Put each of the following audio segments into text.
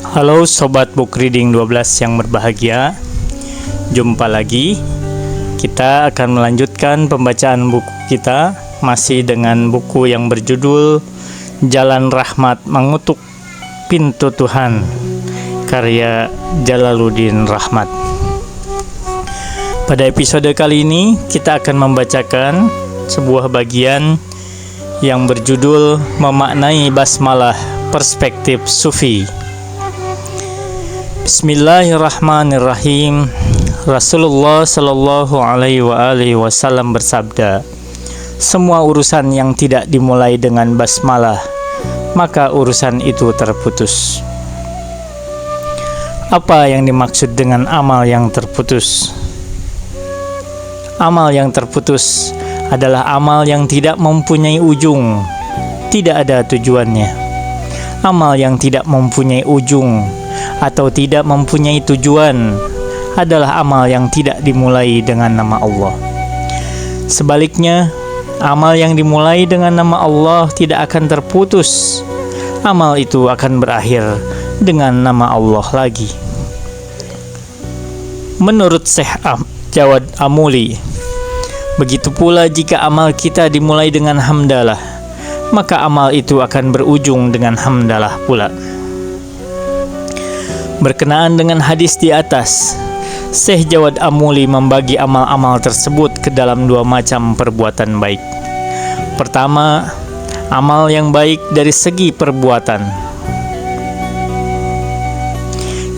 Halo Sobat Book Reading 12 yang berbahagia. Jumpa lagi. Kita akan melanjutkan pembacaan buku kita, masih dengan buku yang berjudul Jalan Rahmat Mengutuk Pintu Tuhan, karya Jalaluddin Rahmat. Pada episode kali ini kita akan membacakan sebuah bagian yang berjudul Memaknai Basmalah Perspektif Sufi. Bismillahirrahmanirrahim. Rasulullah Shallallahu Alaihi Wasallam bersabda, semua urusan yang tidak dimulai dengan basmalah, maka urusan itu terputus. Apa yang dimaksud dengan amal yang terputus? Amal yang terputus adalah amal yang tidak mempunyai ujung, tidak ada tujuannya. Amal yang tidak mempunyai ujung atau tidak mempunyai tujuan adalah amal yang tidak dimulai dengan nama Allah. Sebaliknya, amal yang dimulai dengan nama Allah tidak akan terputus. Amal itu akan berakhir dengan nama Allah lagi. Menurut Syekh Jawad Amuli, begitu pula jika amal kita dimulai dengan hamdalah, maka amal itu akan berujung dengan hamdalah pula. Berkenaan dengan hadis di atas, Syekh Jawad Amuli membagi amal-amal tersebut ke dalam dua macam perbuatan baik. Pertama, amal yang baik dari segi perbuatan.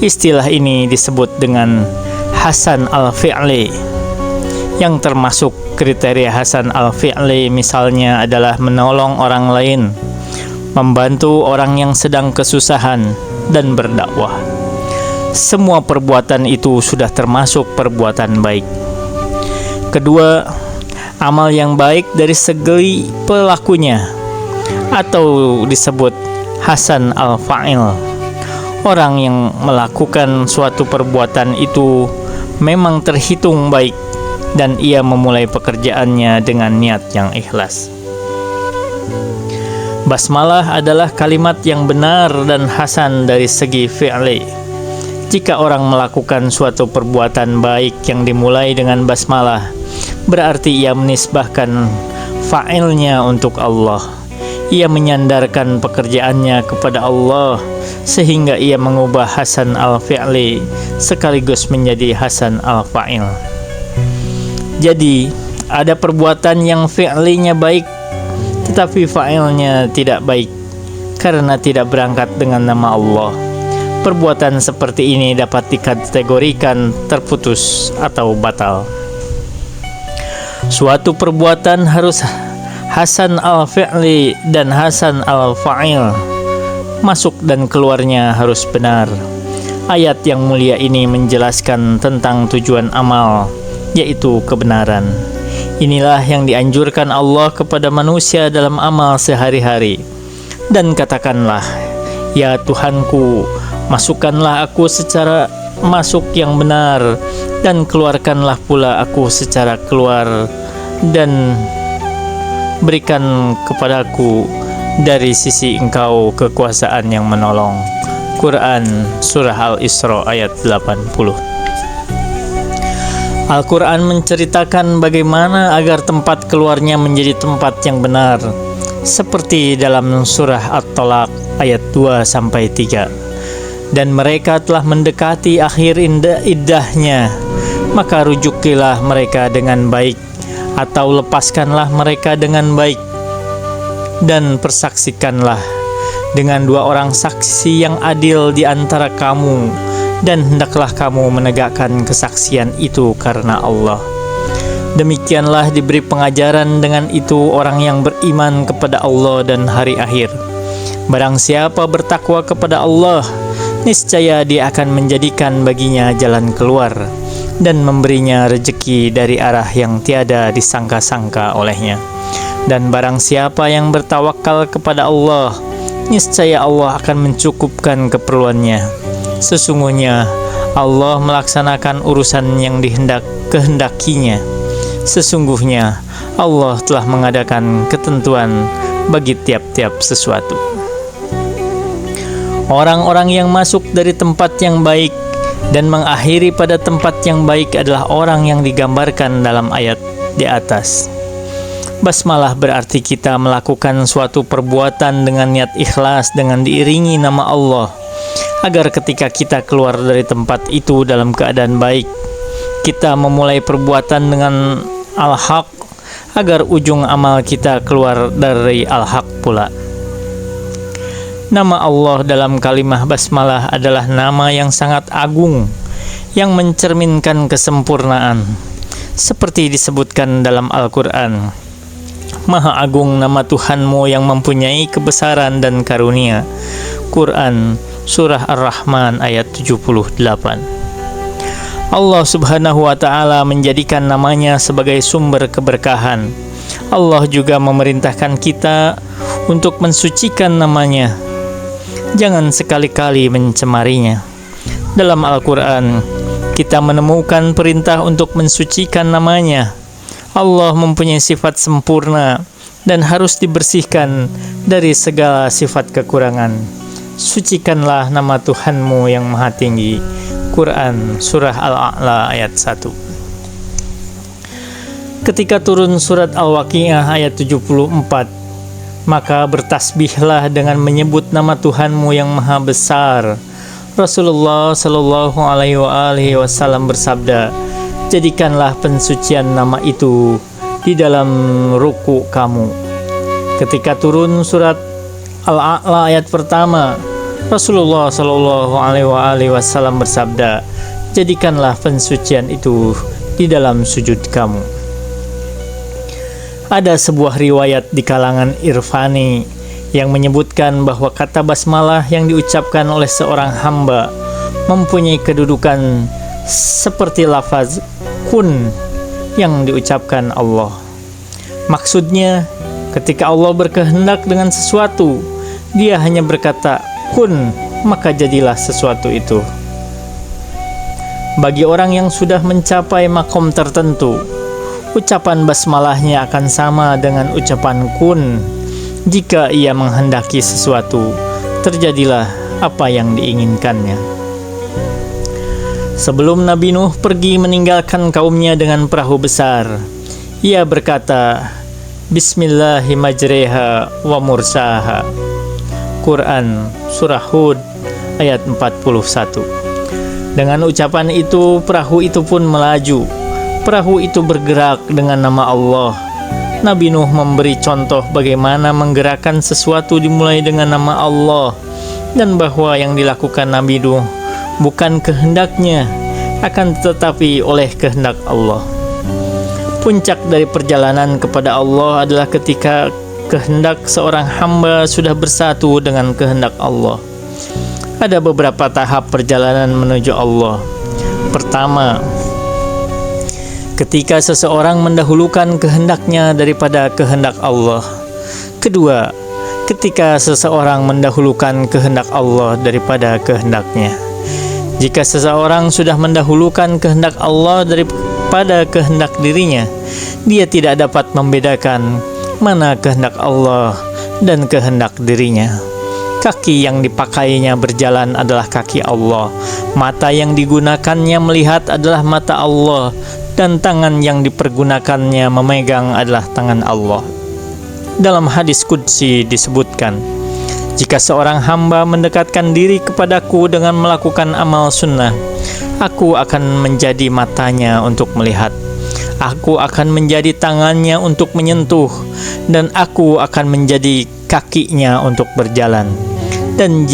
Istilah ini disebut dengan Hasan al-Fi'li. Yang termasuk kriteria Hasan al-Fi'li misalnya adalah menolong orang lain, membantu orang yang sedang kesusahan, dan berdakwah. Semua perbuatan itu sudah termasuk perbuatan baik. Kedua, amal yang baik dari segi pelakunya, atau disebut Hasan al-Fa'il. Orang yang melakukan suatu perbuatan itu memang terhitung baik, dan ia memulai pekerjaannya dengan niat yang ikhlas. Basmalah adalah kalimat yang benar dan hasan dari segi fi'li. Jika orang melakukan suatu perbuatan baik yang dimulai dengan basmalah, berarti ia menisbahkan fa'ilnya untuk Allah. Ia menyandarkan pekerjaannya kepada Allah, sehingga ia mengubah Hasan al-Fi'li sekaligus menjadi Hasan al-Fa'il. Jadi, ada perbuatan yang fi'linya baik, tetapi fa'ilnya tidak baik, karena tidak berangkat dengan nama Allah. Perbuatan seperti ini dapat dikategorikan terputus atau batal. Suatu perbuatan harus Hasan al-Fi'li dan Hasan al-Fa'il. Masuk dan keluarnya harus benar. Ayat yang mulia ini menjelaskan tentang tujuan amal, yaitu kebenaran. Inilah yang dianjurkan Allah kepada manusia dalam amal sehari-hari. Dan katakanlah, ya Tuhanku, masukkanlah aku secara masuk yang benar, dan keluarkanlah pula aku secara keluar, dan berikan kepadaku dari sisi Engkau kekuasaan yang menolong. Quran Surah Al-Isra ayat 80. Al-Quran menceritakan bagaimana agar tempat keluarnya menjadi tempat yang benar, seperti dalam Surah At-Tolaq ayat 2-3. Dan mereka telah mendekati akhir iddahnya, maka rujukilah mereka dengan baik, atau lepaskanlah mereka dengan baik, dan persaksikanlah dengan dua orang saksi yang adil di antara kamu, dan hendaklah kamu menegakkan kesaksian itu karena Allah. Demikianlah diberi pengajaran dengan itu orang yang beriman kepada Allah dan hari akhir. Barang siapa bertakwa kepada Allah, niscaya Dia akan menjadikan baginya jalan keluar dan memberinya rezeki dari arah yang tiada disangka-sangka olehnya. Dan barang siapa yang bertawakal kepada Allah, niscaya Allah akan mencukupkan keperluannya. Sesungguhnya Allah melaksanakan urusan yang kehendakinya. Sesungguhnya Allah telah mengadakan ketentuan bagi tiap-tiap sesuatu. Orang-orang yang masuk dari tempat yang baik dan mengakhiri pada tempat yang baik adalah orang yang digambarkan dalam ayat di atas. Basmalah berarti kita melakukan suatu perbuatan dengan niat ikhlas dengan diiringi nama Allah, agar ketika kita keluar dari tempat itu dalam keadaan baik, kita memulai perbuatan dengan al-haq, agar ujung amal kita keluar dari al-haq pula. Nama Allah dalam kalimah basmalah adalah nama yang sangat agung, yang mencerminkan kesempurnaan. Seperti disebutkan dalam Al-Quran, Maha agung nama Tuhanmu yang mempunyai kebesaran dan karunia. Quran Surah Ar-Rahman ayat 78. Allah subhanahu wa ta'ala menjadikan namanya sebagai sumber keberkahan. Allah juga memerintahkan kita untuk mensucikan namanya. Jangan sekali-kali mencemarinya. Dalam Al-Quran, kita menemukan perintah untuk mensucikan namanya. Allah mempunyai sifat sempurna dan harus dibersihkan dari segala sifat kekurangan. Sucikanlah nama Tuhanmu yang maha tinggi. Quran Surah Al-A'la ayat 1. Ketika turun surat Al-Waqi'ah ayat 74, maka bertasbihlah dengan menyebut nama Tuhanmu yang maha besar. Rasulullah Shallallahu Alaihi Wasallam bersabda, jadikanlah pensucian nama itu di dalam ruku kamu. Ketika turun surat Al-A'la ayat pertama, Rasulullah Shallallahu Alaihi Wasallam bersabda, jadikanlah pensucian itu di dalam sujud kamu. Ada sebuah riwayat di kalangan Irfani yang menyebutkan bahwa kata basmalah yang diucapkan oleh seorang hamba mempunyai kedudukan seperti lafaz kun yang diucapkan Allah. Maksudnya, ketika Allah berkehendak dengan sesuatu, Dia hanya berkata kun, maka jadilah sesuatu itu. Bagi orang yang sudah mencapai makom tertentu, ucapan basmalahnya akan sama dengan ucapan kun. Jika ia menghendaki sesuatu, terjadilah apa yang diinginkannya. Sebelum Nabi Nuh pergi meninggalkan kaumnya dengan perahu besar, ia berkata, Bismillahirrahmanirrahim wa mursaha. Quran Surah Hud ayat 41. Dengan ucapan itu, perahu itu pun melaju. Perahu itu bergerak dengan nama Allah. Nabi Nuh memberi contoh bagaimana menggerakkan sesuatu dimulai dengan nama Allah, dan bahwa yang dilakukan Nabi Nuh bukan kehendaknya, akan tetapi oleh kehendak Allah. Puncak dari perjalanan kepada Allah adalah ketika kehendak seorang hamba sudah bersatu dengan kehendak Allah. Ada beberapa tahap perjalanan menuju Allah. Pertama, ketika seseorang mendahulukan kehendaknya daripada kehendak Allah. Kedua, ketika seseorang mendahulukan kehendak Allah daripada kehendaknya. Jika seseorang sudah mendahulukan kehendak Allah daripada kehendak dirinya, dia tidak dapat membedakan mana kehendak Allah dan kehendak dirinya. Kaki yang dipakainya berjalan adalah kaki Allah. Mata yang digunakannya melihat adalah mata Allah. Dan tangan yang dipergunakannya memegang adalah tangan Allah. Dalam hadis qudsi disebutkan, jika seorang hamba mendekatkan diri kepadaku dengan melakukan amal sunnah, aku akan menjadi matanya untuk melihat, aku akan menjadi tangannya untuk menyentuh, dan aku akan menjadi kakinya untuk berjalan. Dan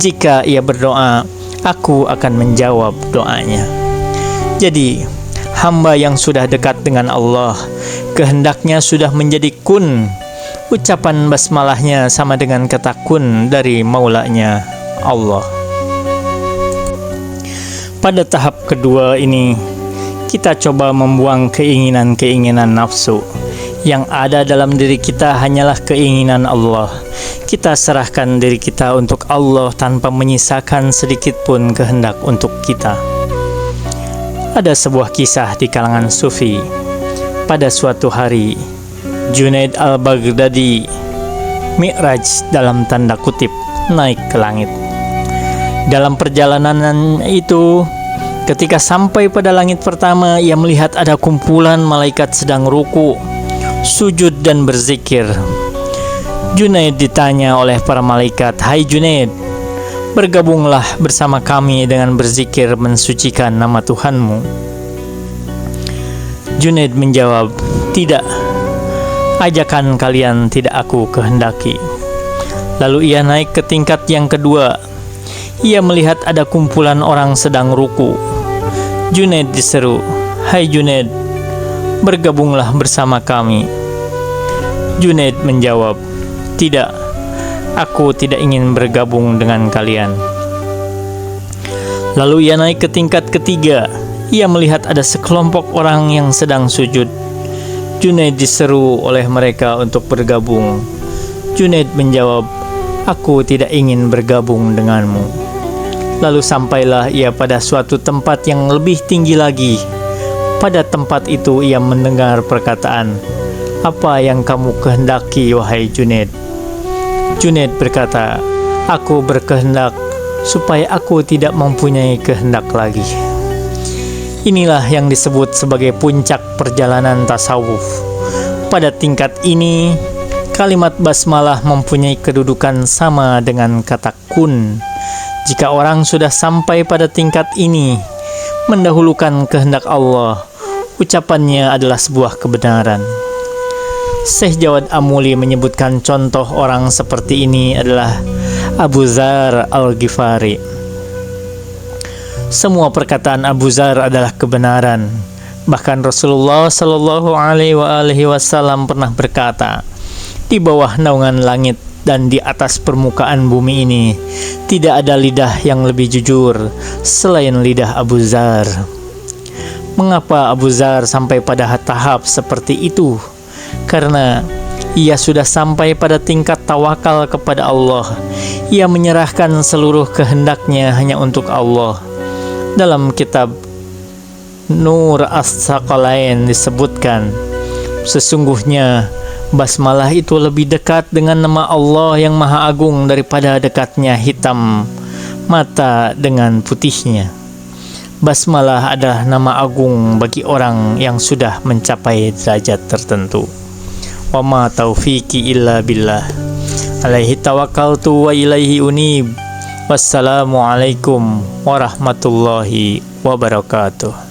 jika ia berdoa, aku akan menjawab doanya. Jadi, hamba yang sudah dekat dengan Allah, kehendaknya sudah menjadi kun. Ucapan basmalahnya sama dengan kata kun dari maulanya Allah. Pada tahap kedua ini, kita coba membuang keinginan-keinginan nafsu. Yang ada dalam diri kita hanyalah keinginan Allah. Kita serahkan diri kita untuk Allah tanpa menyisakan sedikit pun kehendak untuk kita. Ada sebuah kisah di kalangan sufi. Pada suatu hari, Junaid al-Baghdadi mi'raj dalam tanda kutip naik ke langit. Dalam perjalanan itu, ketika sampai pada langit pertama, ia melihat ada kumpulan malaikat sedang ruku, sujud dan berzikir. Junaid ditanya oleh para malaikat, "Hai Junaid, bergabunglah bersama kami dengan berzikir mensucikan nama Tuhanmu." Junaid menjawab, "Tidak, ajakan kalian tidak aku kehendaki." Lalu ia naik ke tingkat yang kedua. Ia melihat ada kumpulan orang sedang ruku. Junaid diseru, "Hai Junaid, bergabunglah bersama kami." Junaid menjawab, "Tidak, aku tidak ingin bergabung dengan kalian." Lalu ia naik ke tingkat ketiga. Ia melihat ada sekelompok orang yang sedang sujud. Junaid diseru oleh mereka untuk bergabung. Junaid menjawab, "Aku tidak ingin bergabung denganmu." Lalu sampailah ia pada suatu tempat yang lebih tinggi lagi. Pada tempat itu ia mendengar perkataan, "Apa yang kamu kehendaki, wahai Junaid?" Junaid berkata, "Aku berkehendak supaya aku tidak mempunyai kehendak lagi." Inilah yang disebut sebagai puncak perjalanan tasawuf. Pada tingkat ini, kalimat basmalah mempunyai kedudukan sama dengan kata kun. Jika orang sudah sampai pada tingkat ini, mendahulukan kehendak Allah, ucapannya adalah sebuah kebenaran. Syekh Jawad Amuli menyebutkan contoh orang seperti ini adalah Abu Dzar Al-Ghifari. Semua perkataan Abu Dzar adalah kebenaran. Bahkan Rasulullah Shallallahu Alaihi Wasallam pernah berkata, "Di bawah naungan langit dan di atas permukaan bumi ini tidak ada lidah yang lebih jujur selain lidah Abu Dzar." Mengapa Abu Dzar sampai pada tahap seperti itu? Karena ia sudah sampai pada tingkat tawakal kepada Allah. Ia menyerahkan seluruh kehendaknya hanya untuk Allah. Dalam kitab Nur As-Saqalain disebutkan, sesungguhnya basmalah itu lebih dekat dengan nama Allah yang Maha Agung daripada dekatnya hitam mata dengan putihnya. Basmalah adalah nama agung bagi orang yang sudah mencapai derajat tertentu. Wa ma taufiqi illa billah. Alaihi tawakkaltu wa ilaihi unib. Wassalamualaikum warahmatullahi wabarakatuh.